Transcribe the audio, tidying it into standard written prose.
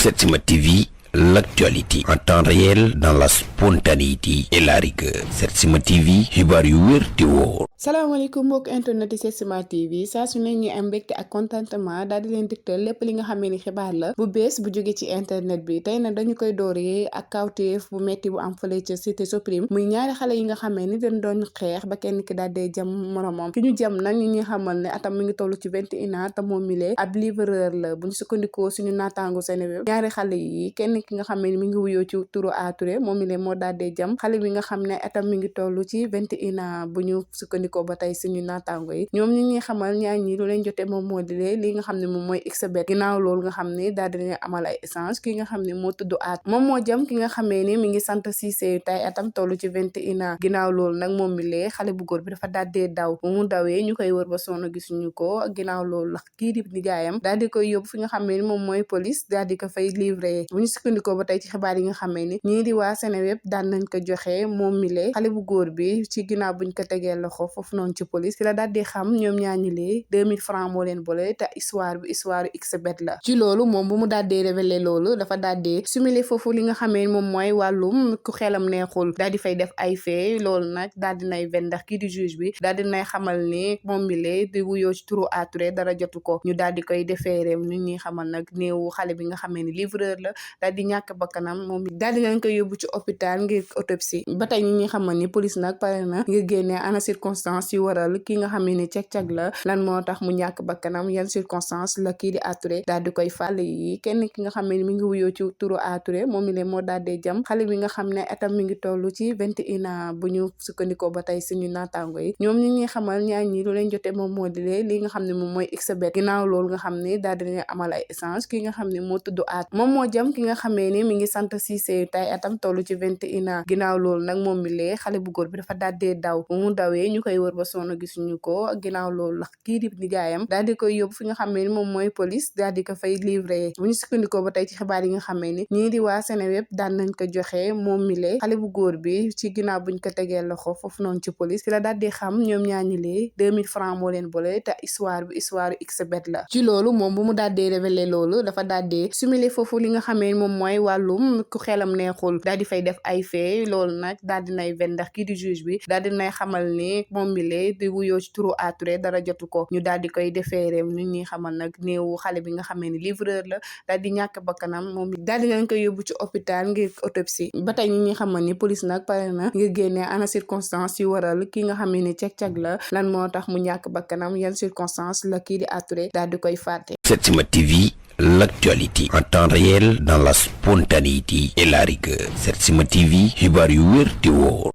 Setsima TV, l'actualité en temps réel dans la spontanéité et la rigueur. Setsima TV, xibaar yu wér te wóor. salaamaaleykum mbokk internet yi Setsima TV saa su ne ñuy am mbégte ak contentement daal di leen diktal lépp li nga xam ne xibaar la bu bees bu jóge ci internet bi tey nag dañu koy dooree ak kawteef bu metti bu am fële ca cité suprême muy ñaari xale yi nga xamee ni dañ doon xeex ba kenn ki daal dee jam moromam ki ñu jam nag ñi ñuy xamal ne atam mi ngi toll ci 21 ans te moom milee ab livreur la bu ñu sukkandikoo suñu naataango Seneweb ñaari xale yi kenn ki nga xam ne mi ngi wuyoo ci turu Touré moom milee moo daal dee jam xale bi nga xam ne atam mi ngi toll ci 21 ans bu ñu sukkandikoo ko ba tey suñu naataango yi ñoom ñi ñuy xamal ñaar ñi lu leen jotee moom moo di li nga xam ne moom mooy xbet ginnaaw loolu nga xam ne daal dinañu amal ay échange ki nga xam ne moo tudd At moom moo jëm ki nga xamee ni mi ngi sant Cissé tay atam toll ci 21 ans ginnaaw loolu nag moom mi lee xale bu góor bi dafa daal dee daw bu mu dawee ñu koy wër ba sonn gisuñu ko ginnaaw loolu la kii di nijaayam daal di koy yóbbu fi nga xamee ni moom mooy police daal di ko fay livré bu ñu sukkandikoo ba tey ci xibaar yi nga xamee ni ñii di waa Seneweb daan nañ ko joxe moom mi lee xale bu góor bi ci ginnaaw buñ ko tegee loxo foofu noonu ci police ci la daal di xam ñoom ñaañi lee 2000 francs moo leen boole te histoire xbet la ci loolu moom bu mu daal di révélé loolu dafa daal di simile foofu li nga xamee moom mooy wàllum ku xelam neexul daal di fay def ay fee loolu nag daal di nay ven ndax kii di juge bi daal di nay xamal ni moom mi lee di wuyoo ci turu Touré dara jotu ko ñu daal di koy defeereem nit ñi xamal nag néewu xale bi nga xamee ni livreur la daal di ñàkk bakkanam moom daal di leen koy yóbbu ci hôpital ngir autopsie ba tey ñi xamal ni police nag pare na ngir génnee ana circonstance yu waral ki nga xam ne cag-cag la lan moo tax mu ñàkk bakkanam yan circonstance la kii di Touré daal di koy fàll yi kenn ki nga xam ne mi ngi wuyoo ci turu Touré moom mi leen moo daal dee jam xale bi nga xam ne atam mi ngi toll ci 21 ans bu ñu sukkandikoo ba tey suñu naataango yi ñoom ñi ngi xamal ñaar ñi lu leen jotee moom moo di li nga xam ne moom mooy xbet ginnaaw loolu nga xam ne daal dinañu amal ay échange ki nga xam ne moo tudd At moom moo jam ki nga xamee ni mi ngi sant Cissé tay atam toll ci 21 ans ginnaaw loolu nag moom mi lee xale bu góor bi dafa daal dee daw bu mu dawee ñu koy wër ba sonn gisuñu ko ginnaaw loolu la kii di nijaayam daal di koy yóbbu fi nga xamee ni moom mooy police daal di ko fay livré bu ñu sukkandikoo ba tey ci xibaar yi nga xamee ni ñii di waa Seneweb daan nañ ko joxe moom mi lee xale bu góor bi ci ginnaaw buñ ko tegee loxo foofu noonu ci police ci la daal di xam ñoom ñaañi lee 2000 francs moo leen boole te histoire xbet la ci loolu moom bu mu daal di révélé loolu dafa daal di simile foofu li nga xamee moom mooy wàllum ku xelam neexul daal di fay def ay fee loolu nag daal di nay ven ndax kii di juge bi daal di nay xamal ni moom mi lee di wuyoo ci turu Touré dara jotu ko ñu daal di koy defeereem nit ñi xamal nag néewu xale bi nga xamee ni livreur la daal di ñàkk bakkanam moom daal di leen koy yóbbu ci hôpital ngir autopsie ba tey ñi xamal ni police nag pare na ngir génnee ana circonstance yu waral ki nga xamee ni cag-cag la lan moo tax mu ñàkk bakkanam yan circonstance la kii di Touré daal di koy fàtte. Setsima TV, l'actualité en temps réel dans la spontanéité et la rigueur. Setsima TV, xibaar yu wér te wóor.